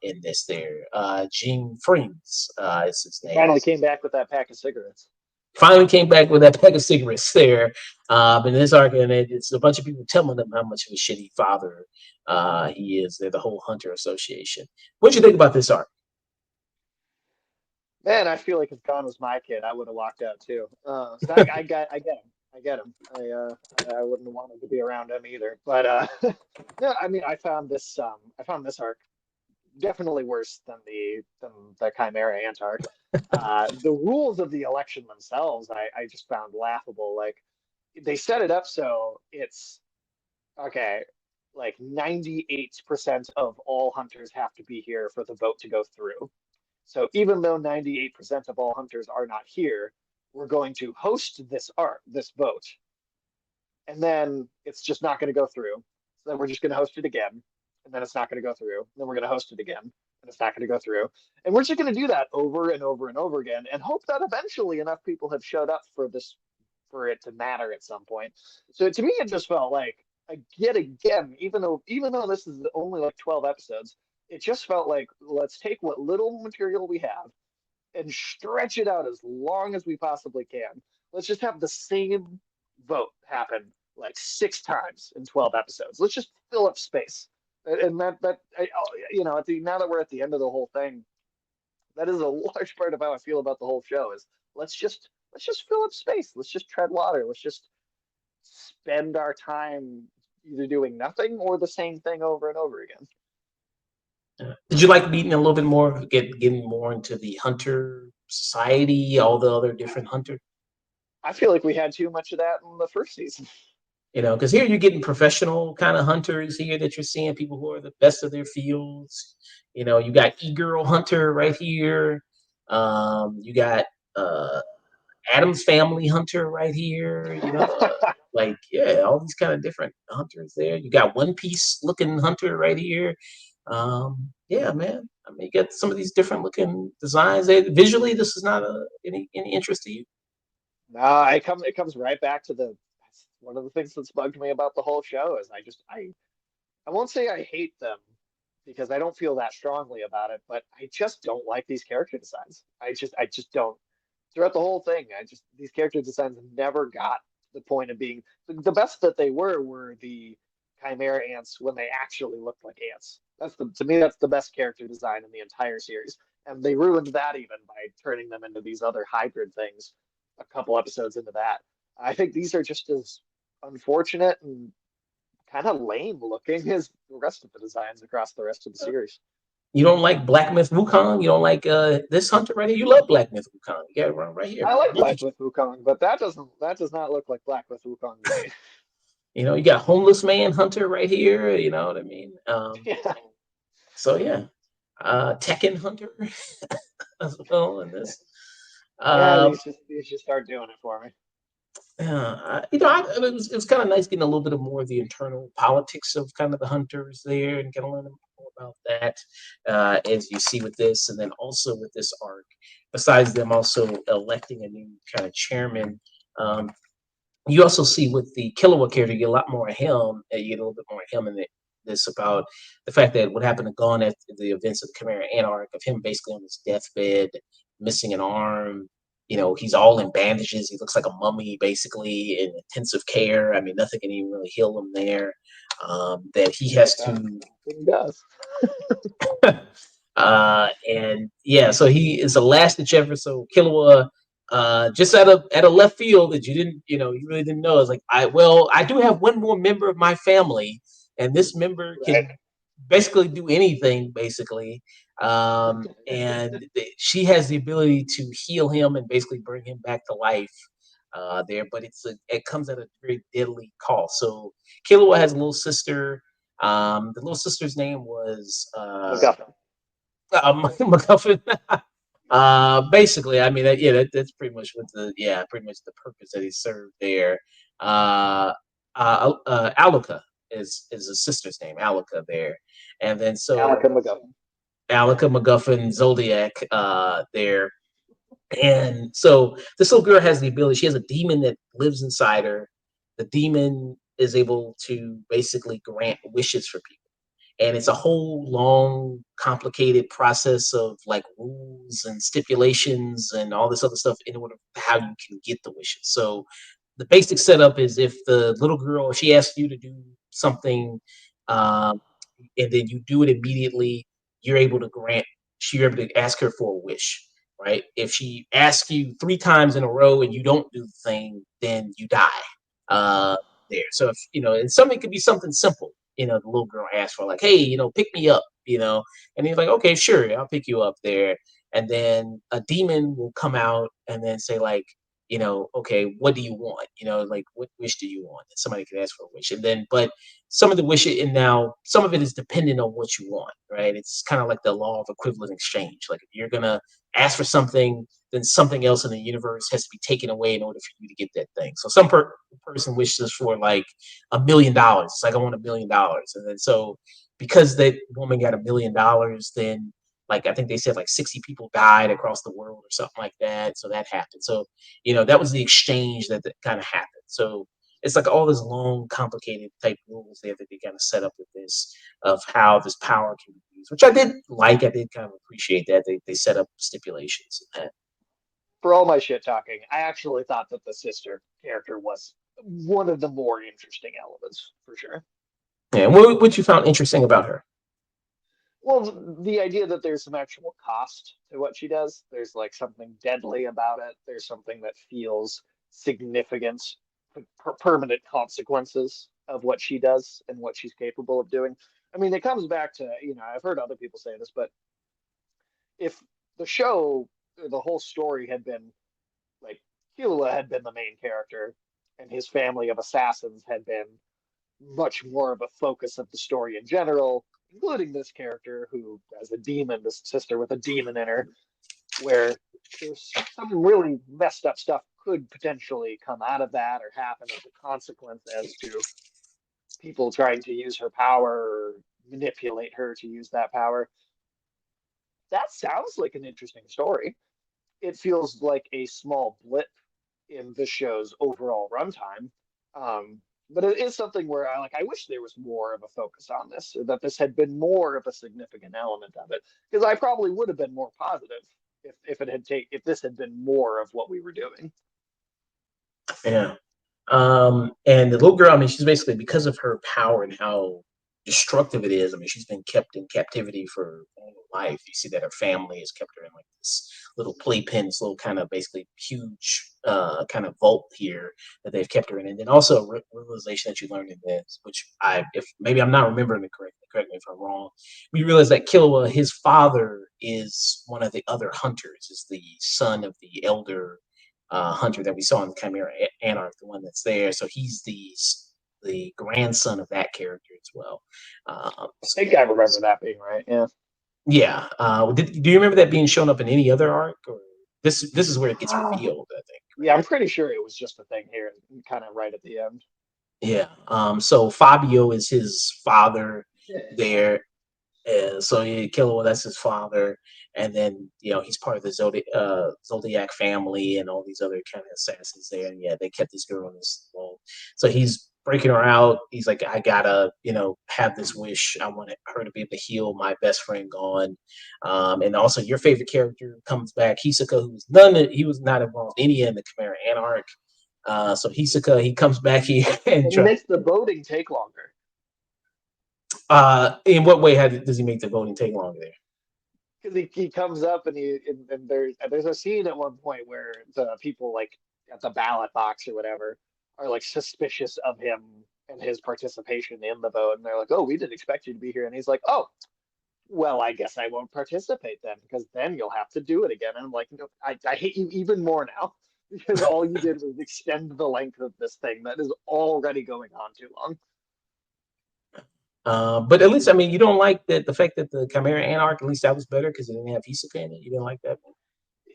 Speaker 1: in this. There, Gene Freems is his
Speaker 2: He
Speaker 1: name.
Speaker 2: finally came back with that pack of cigarettes.
Speaker 1: Finally came back with that pack of cigarettes there. In this argument, it's a bunch of people telling them how much of a shitty father he is. They're the whole Hunter Association. What'd you think about this arc?
Speaker 2: Man, I feel like if Gon was my kid, I would have walked out too. So I get him. I get him. I wouldn't have wanted to be around him either. But no, I mean, I found this arc definitely worse than the Chimera Ant arc. The rules of the election themselves, I just found laughable. Like they set it up so it's okay. Like 98% of all hunters have to be here for the vote to go through. So even though 98% of all hunters are not here, we're going to host this vote, and then it's just not going to go through. So then we're just going to host it again, and then it's not going to go through. Then we're going to host it again, and it's not going to go through. And we're just going to do that over and over and over again, and hope that eventually enough people have showed up for it to matter at some point. So to me, it just felt like yet again, even though this is only like 12 episodes, it just felt like let's take what little material we have and stretch it out as long as we possibly can. Let's just have the same vote happen like 6 times in 12 episodes. Let's just fill up space. And now that we're at the end of the whole thing, that is a large part of how I feel about the whole show is let's just fill up space. Let's just tread water. Let's just spend our time either doing nothing or the same thing over and over again.
Speaker 1: Did you like meeting a little bit more, getting more into the Hunter Society, all the other different Hunter?
Speaker 2: I feel like we had too much of that in the first season.
Speaker 1: Because here you're getting professional kind of hunters here that you're seeing, people who are the best of their fields. You got E-Girl Hunter right here. You got uh, Adam's Family Hunter right here. Like, yeah, all these kind of different hunters there. You got One Piece looking hunter right here. Yeah, man. I mean, you got some of these different looking designs. Visually, this is not any interest to you.
Speaker 2: No, it comes right back to the that's one of the things that's bugged me about the whole show is I won't say I hate them because I don't feel that strongly about it, but I just don't like these character designs. I just don't. Throughout the whole thing, I just these character designs never got to the point of being the best that they were the chimera ants when they actually looked like ants. That's the to me that's the best character design in the entire series. And they ruined that even by turning them into these other hybrid things a couple episodes into that. I think these are just as unfortunate and kind of lame looking as the rest of the designs across the rest of the series.
Speaker 1: You don't like Black Myth Wukong. You don't like this hunter right here. You love Black Myth Wukong. You got it right here.
Speaker 2: I like Black with Wukong, but that does not look like Black with Wukong to me.
Speaker 1: You got Homeless Man Hunter right here. You know what I mean?
Speaker 2: Yeah.
Speaker 1: So yeah, Tekken Hunter as well in this.
Speaker 2: Yeah,
Speaker 1: Um,
Speaker 2: these just start doing it for me.
Speaker 1: it was kind of nice getting a little bit of more of the internal politics of kind of the hunters there and kind of learning more about that as you see with this, and then also with this arc. Besides them also electing a new kind of chairman, um, you also see with the Killua character, you get a lot more of him. You get a little bit more of him in this about the fact that what happened to Gon at the events of the Chimera Ant arc of him basically on his deathbed, missing an arm. He's all in bandages. He looks like a mummy, basically in intensive care. I mean, nothing can even really heal him there. That he has to.
Speaker 2: It does.
Speaker 1: And yeah, so he is a last ditch effort. So Killua, just at a left field that you didn't, you really didn't know. It's like I do have one more member of my family, and this member
Speaker 2: Right.
Speaker 1: can basically do anything, basically. And she has the ability to heal him and basically bring him back to life. There, but it comes at a very deadly cost. So Killua has a little sister. The little sister's name was
Speaker 2: MacGuffin.
Speaker 1: MacGuffin. Basically, I mean, that's pretty much pretty much the purpose that he served there. Aluka is his sister's name, Aluka there, and then so
Speaker 2: Alec and MacGuffin.
Speaker 1: Aluka MacGuffin Zodiac there, and so this little girl has the ability. She has a demon that lives inside her. The demon is able to basically grant wishes for people, and it's a whole long complicated process of like rules and stipulations and all this other stuff in order how you can get the wishes. So the basic setup is if the little girl, she asks you to do something, um, and then you do it immediately, you're able to grant, you're able to ask her for a wish, right? If she asks you 3 times in a row and you don't do the thing, then you die. uh there. So if and something could be something simple. The little girl asks for, like, hey, pick me up, and he's like, okay, sure, I'll pick you up there. And then a demon will come out and then say, like, okay, what do you want? Like, what wish do you want? And somebody can ask for a wish. And then, but some of the wish, and now some of it is dependent on what you want, right? It's kind of like the law of equivalent exchange. Like, if you're gonna ask for something, then something else in the universe has to be taken away in order for you to get that thing. So some person wishes for like $1 million. It's like, I want $1 million, and then so because that woman got $1 million, then like I think they said like 60 people died across the world or something like that. So that happened. So that was the exchange that kind of happened. So it's like all this long, complicated type rules there that they kind of set up with this of how this power can be used, which I did like. I did kind of appreciate that they set up stipulations and that.
Speaker 2: For all my shit talking, I actually thought that the sister character was one of the more interesting elements for sure.
Speaker 1: Yeah, what you found interesting about her?
Speaker 2: Well, the idea that there's some actual cost to what she does, there's like something deadly about it. There's something that feels significant, permanent consequences of what she does and what she's capable of doing. I mean, it comes back to, I've heard other people say this, but if the show, the whole story had been like Killua had been the main character and his family of assassins had been much more of a focus of the story in general, including this character who has a demon, this sister with a demon in her, where there's some really messed up stuff could potentially come out of that or happen as a consequence as to people trying to use her power or manipulate her to use that power. That sounds like an interesting story. It feels like a small blip in the show's overall runtime. But it is something where I wish there was more of a focus on this, or that this had been more of a significant element of it. Because I probably would have been more positive if this had been more of what we were doing.
Speaker 1: Yeah. And the little girl, I mean, she's basically, because of her power and how destructive it is. I mean, she's been kept in captivity for all her life. You see that her family has kept her in like this little playpen, this little kind of basically huge kind of vault here that they've kept her in. And then also a realization that you learned in this, which if maybe I'm not remembering it correctly, correct me if I'm wrong. We realize that Killua, his father, is one of the other hunters, is the son of the elder hunter that we saw in the Chimera Anarch, the one that's there. So he's the grandson of that character as well.
Speaker 2: I think I remember that being right. Yeah.
Speaker 1: Yeah. Do you remember that being shown up in any other arc, or this is where it gets revealed? I think.
Speaker 2: Yeah, I'm pretty sure it was just a thing here, kind of right at the end.
Speaker 1: Yeah. So Fabio is his father there. So yeah, Killua, that's his father, and then he's part of the Zodiac family and all these other kind of assassins there. And yeah, they kept this girl in this role. So he's breaking her out. He's like, I gotta have this wish. I want her to be able to heal my best friend gone. And also your favorite character comes back, Hisoka, he was not involved any in the Chimera Anarch. So Hisoka, he comes back here and
Speaker 2: And he makes the voting take longer.
Speaker 1: in what way does he make the voting take longer there?
Speaker 2: Because he comes up and there's a scene at one point where the people like at the ballot box or whatever are like suspicious of him and his participation in the vote, and they're like, "Oh, we didn't expect you to be here," and he's like, "Oh, well, I guess I won't participate then, because then you'll have to do it again." And I'm like, "No, I hate you even more now." Because all you did was extend the length of this thing that is already going on too long.
Speaker 1: But at least, I mean, you don't like the fact that the Chimera Anarch, at least that was better because it didn't have Hisoka in it. You didn't like that one?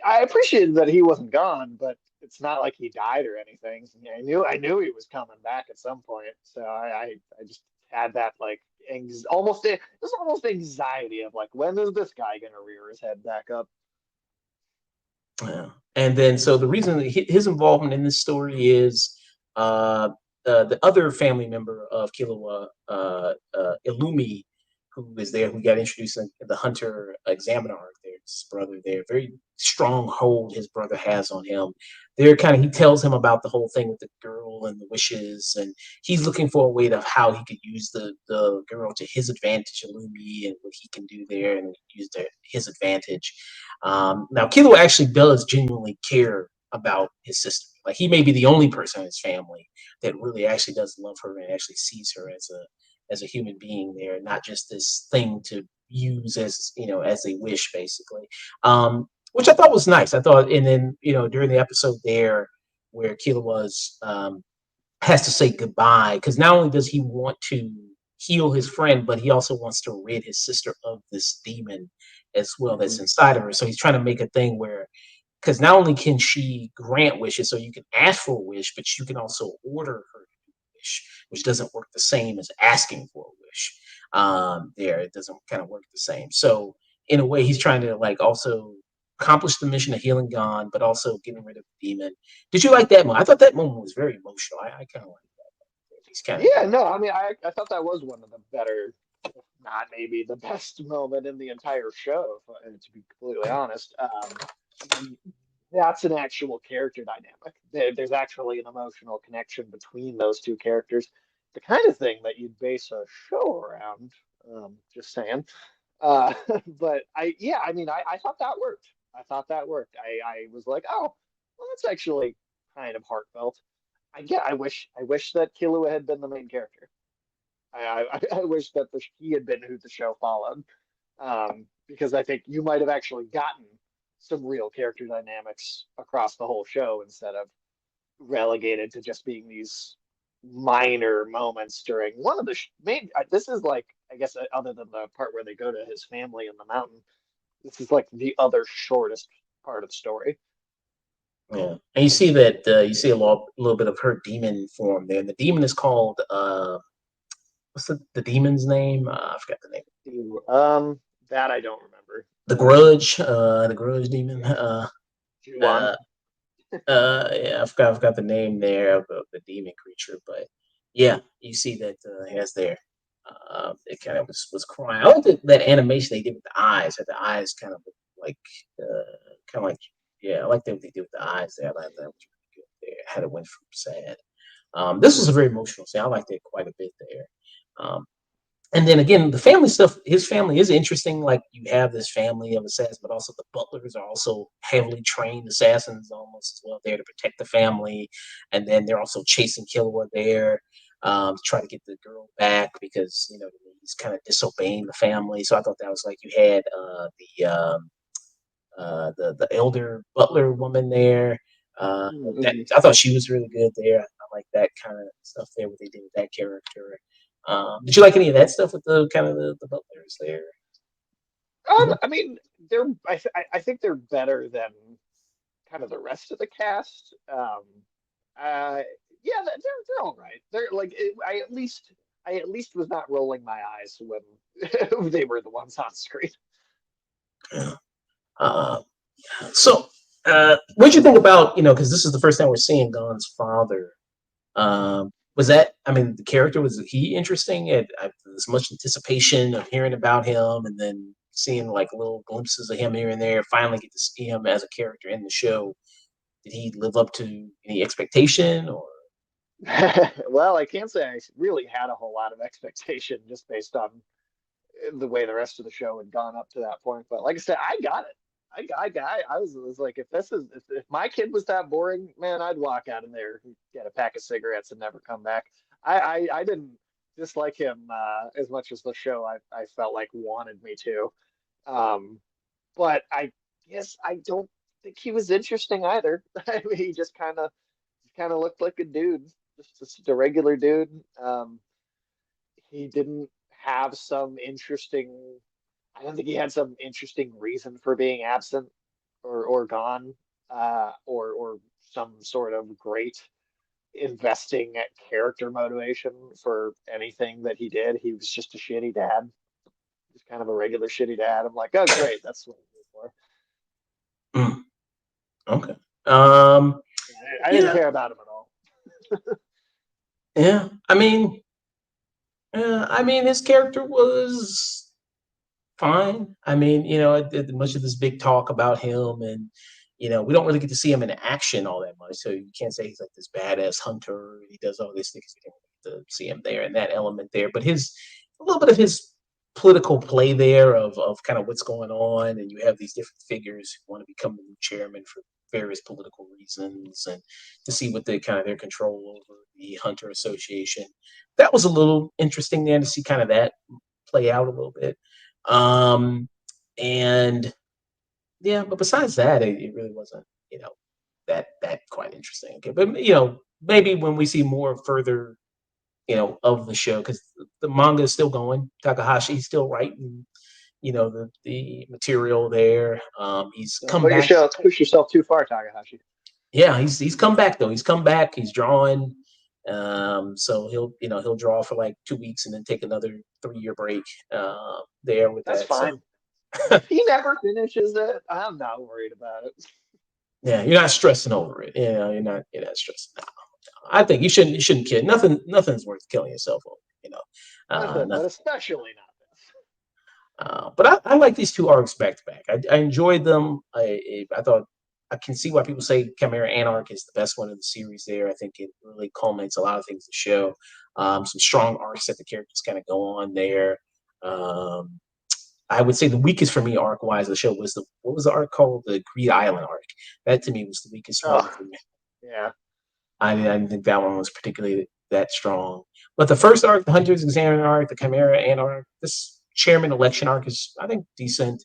Speaker 2: I appreciated that he wasn't gone, but it's not like he died or anything. Yeah, I knew he was coming back at some point, so I just had that like almost it was almost anxiety of like, when is this guy gonna rear his head back up?
Speaker 1: Yeah. And then, so the reason that his involvement in this story is uh, the other family member of Killua, Illumi, who is there, who got introduced in the Hunter Examiner arc there, his brother there, very strong hold his brother has on him. They're kind of, he tells him about the whole thing with the girl and the wishes, and he's looking for a way of how he could use the girl to his advantage, Illumi, and what he can do there and use his advantage. Now, Kilo actually does genuinely care about his sister. Like, he may be the only person in his family that really actually does love her and actually sees her as a human being there, not just this thing to use as they wish, basically. Which I thought was nice. I thought, and then during the episode there where Kilo has to say goodbye, because not only does he want to heal his friend, but he also wants to rid his sister of this demon as well that's
Speaker 2: Mhm.
Speaker 1: inside of her. So he's trying to make a thing where, because not only can she grant wishes, so you can ask for a wish, but you can also order her to do a wish, which doesn't work the same as asking for a wish. There, it doesn't kind of work the same. So in a way, he's trying to like also accomplish the mission of healing God, but also getting rid of the demon. Did you like that moment? I thought that moment was very emotional. I kind of like that. He's kind of
Speaker 2: Yeah,
Speaker 1: doing.
Speaker 2: no, I mean, I thought that was one of the better, if not maybe the best moment in the entire show, to be completely honest. That's an actual character dynamic. There's actually an emotional connection between those two characters, the kind of thing that you'd base a show around. Just saying. Uh, but yeah, I mean, I thought that worked. I thought that worked. I was like, oh, well, that's actually kind of heartfelt. Yeah, I wish that Killua had been the main character. I wish that he had been who the show followed, because I think you might have actually gotten some real character dynamics across the whole show instead of relegated to just being these minor moments during one of the main. This is like, I guess, other than the part where they go to his family in the mountain, this is like the other shortest part of the story.
Speaker 1: Yeah, and you see that you see little bit of her demon form there, and the demon is called what's the demon's name? I forgot the name.
Speaker 2: That I don't remember.
Speaker 1: The grudge demon.
Speaker 2: Juan.
Speaker 1: Uh, yeah, I forgot the name there of the demon creature, but yeah, you see that he has there. It kind of was crying. I like that animation they did with the eyes. That the eyes kind of look like kind of like yeah, I like what they did with the eyes there. I like that was really good there. Had it went from sad. This was a very emotional scene. I liked it quite a bit there. And then again, the family stuff, his family is interesting. Like you have this family of assassins, but also the butlers are also heavily trained assassins almost as well there to protect the family. And then they're also chasing Killua there to try to get the girl back because, he's kind of disobeying the family. So I thought that was like you had the elder butler woman there. That
Speaker 2: Mm-hmm.
Speaker 1: I thought she was really good there. I like that kind of stuff there. What they did with that character. Did you like any of that stuff with the kind of the butlers there?
Speaker 2: I mean, they're. I think they're better than kind of the rest of the cast. Uh, yeah, they're all right. They're like I at least was not rolling my eyes when they were the ones on screen.
Speaker 1: Yeah. Uh, so, what do you think about because this is the first time we're seeing Gon's father. Was that? I mean, the character was he interesting? There's much anticipation of hearing about him, and then seeing like little glimpses of him here and there. Finally, get to see him as a character in the show. Did he live up to any expectation? Or
Speaker 2: Well, I can't say I really had a whole lot of expectation just based on the way the rest of the show had gone up to that point. But like I said, I got it. I was like, if my kid was that boring, man, I'd walk out of there, get a pack of cigarettes, and never come back. I didn't dislike him as much as the show I felt like wanted me to. Um, but I guess I don't think he was interesting either. I mean, he just kind of looked like a dude, just a regular dude. He didn't have some interesting. I don't think he had some interesting reason for being absent or gone, or some sort of great investing character motivation for anything that he did. He was just a shitty dad, just kind of a regular shitty dad. I'm like, oh great, that's what I'm here for.
Speaker 1: mm, okay, um,
Speaker 2: I didn't
Speaker 1: yeah,
Speaker 2: care about him at all.
Speaker 1: yeah. I mean, his character was fine. I mean, much of this big talk about him, and we don't really get to see him in action all that much. So you can't say he's like this badass hunter. He does all these things. We don't get to see him there and that element there. But a little bit of his political play there of kind of what's going on, and you have these different figures who want to become the new chairman for various political reasons, and to see what they kind of their control over the Hunter Association. That was a little interesting there to see kind of that play out a little bit. Um, and yeah, but besides that, it really wasn't, that quite interesting. Okay, but maybe when we see more further, of the show, because the manga is still going. Takahashi's still writing, the material there. He's
Speaker 2: Don't
Speaker 1: come back.
Speaker 2: push yourself too far, Takahashi.
Speaker 1: Yeah, he's come back though. He's come back. He's drawing. So he'll draw for like 2 weeks and then take another 3 year break there with
Speaker 2: That's
Speaker 1: that. So
Speaker 2: fine. If he never finishes it, I'm not worried about it.
Speaker 1: yeah, you're not stressing over it. You're not stressing. No, no. I think you shouldn't kill. Nothing's worth killing yourself over.
Speaker 2: Nothing, but
Speaker 1: Nothing.
Speaker 2: especially not this.
Speaker 1: But I like these two arcs back to back. I enjoyed them. I thought I can see why people say Chimera Anarch is the best one of the series. There, I think it really culminates a lot of things to show. Some strong arcs that the characters kind of go on there. Um, I would say the weakest for me arc wise of the show was what was the arc called? The Greed Island arc. That to me was the weakest one
Speaker 2: Oh,
Speaker 1: for me.
Speaker 2: yeah.
Speaker 1: I didn't think that one was particularly that strong. But the first arc, the Hunters Examiner arc, the Chimera Ant arc, this Chairman election arc is, I think, decent.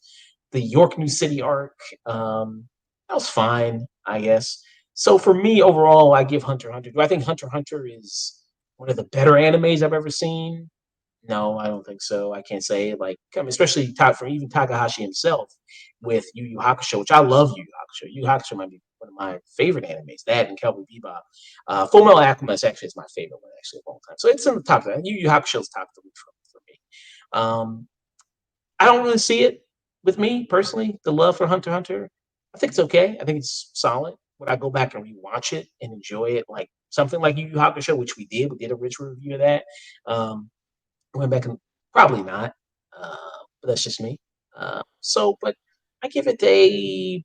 Speaker 1: The York New City arc, that was fine, I guess. So for me overall, I give Hunter x Hunter. Do I think Hunter x Hunter is one of the better animes I've ever seen? No, I don't think so. I can't say like, I mean, especially from even Takahashi himself with Yu Yu Hakusho, which I love Yu Yu Hakusho. Yu Yu Hakusho might be one of my favorite animes. That and Cowboy Bebop. Full Metal Alchemist actually is my favorite one actually of all time. So it's in the top. Yu Yu Hakusho's top three for me. I don't really see it with me personally. The love for Hunter x Hunter, I think it's okay. I think it's solid. Would I go back and rewatch it and enjoy it like something like Yu Yu Hakusho, which we did? We did a rich review of that. Um, Went back and probably not, but that's just me. But I give it a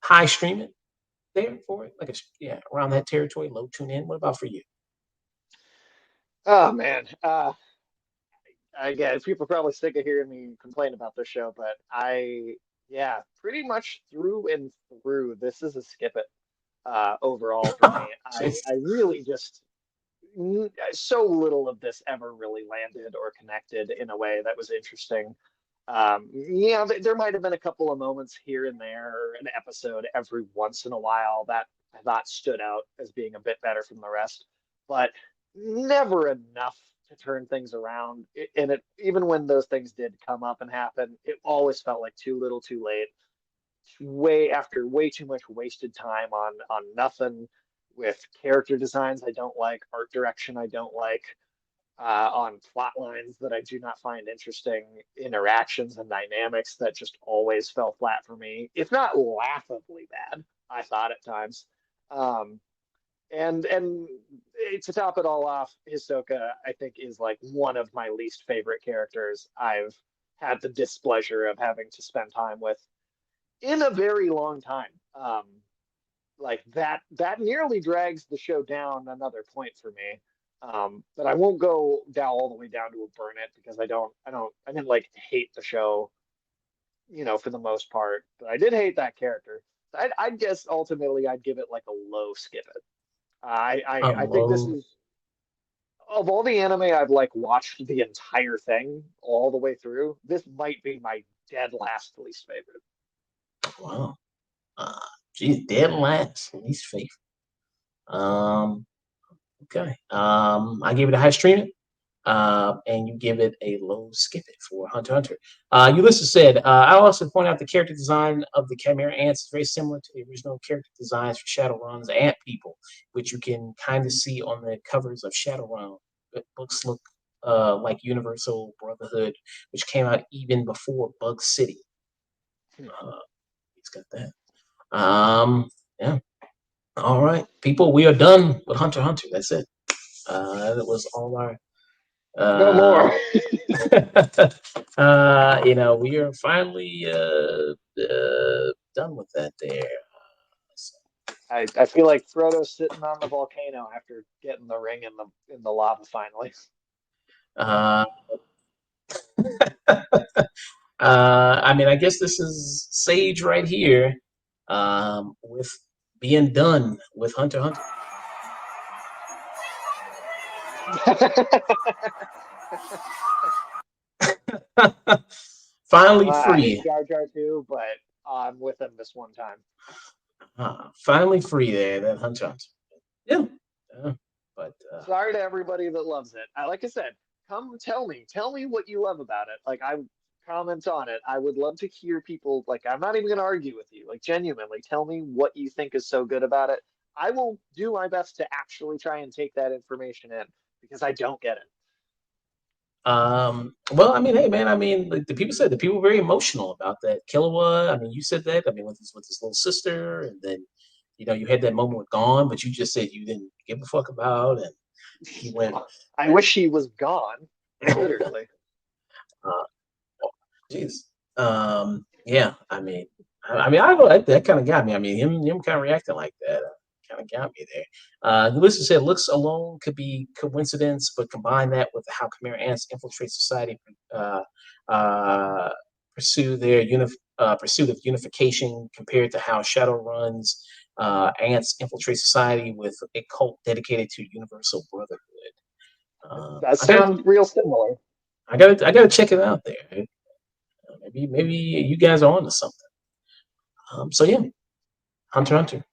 Speaker 1: high stream it there for it, like yeah, around that territory, low tune in. What about for you?
Speaker 2: Oh man. Again, people probably sick of hearing me complain about this show, but yeah, pretty much through and through, this is a skip it overall for me.
Speaker 1: Jeez.
Speaker 2: I really just so little of this ever really landed or connected in a way that was interesting. There might have been a couple of moments here and there, or an episode every once in a while that I thought stood out as being a bit better from the rest, but never enough to turn things around. And it, even when those things did come up and happen, it always felt like too little, too late. Way after way too much wasted time on nothing, with character designs I don't like, art direction I don't like, on plot lines that I do not find interesting, interactions and dynamics that just always fell flat for me, if not laughably bad, I thought at times. Um, and to top it all off, Hisoka, I think, is like one of my least favorite characters I've had the displeasure of having to spend time with in a very long time. Like that nearly drags the show down another point for me. But I won't go down all the way down to a burn it, because I didn't like hate the show, for the most part, but I did hate that character. I guess ultimately I'd give it like a low skip it. I think this
Speaker 1: Low.
Speaker 2: is, of all the anime I've like watched the entire thing all the way through, this might be my dead last least favorite.
Speaker 1: Wow. Uh, Geez, dead last, least favorite. Um, okay. I gave it a high stream it. And you give it a low skip it for Hunter x Hunter. Ulysses said, I also point out the character design of the Chimera ants is very similar to the original character designs for Shadowrun's ant people, which you can kind of see on the covers of Shadowrun. Books look like Universal Brotherhood, which came out even before Bug City. Uh, he's got that. Yeah. All right, people, we are done with Hunter x Hunter. That's it. That was all our
Speaker 2: No more.
Speaker 1: uh, we are finally done with that there. So,
Speaker 2: I feel like Frodo's sitting on the volcano after getting the ring in the lava finally.
Speaker 1: uh, I mean, I guess this is Sage right here with being done with Hunter x Hunter. Finally
Speaker 2: I hate
Speaker 1: free.
Speaker 2: Jar Jar too, but I'm with him this one time.
Speaker 1: Finally free there, that Hunter x Hunter. Yeah. But
Speaker 2: Sorry to everybody that loves it. Like I said, come tell me what you love about it. Like, I comment on it. I would love to hear people. Like, I'm not even going to argue with you. Like, genuinely, tell me what you think is so good about it. I will do my best to actually try and take that information in, because I don't get it.
Speaker 1: well, I mean, hey, man, I mean, like the people were very emotional about that Killua. I mean, you said that. I mean, with his little sister, and then, you had that moment with Gone, but you just said you didn't give a fuck about, and he went,
Speaker 2: I wish he was gone, literally.
Speaker 1: uh, jeez, yeah. I know that kind of got me. I mean, him kind of reacting like that kind of got me there. Listen said, looks alone could be coincidence, but combine that with how Khmer ants infiltrate society, uh, uh, pursue their pursuit of unification, compared to how Shadowrun's ants infiltrate society with a cult dedicated to universal brotherhood.
Speaker 2: That sounds real similar.
Speaker 1: I gotta check it out there. Maybe you guys are on to something. So yeah, Hunter x Hunter.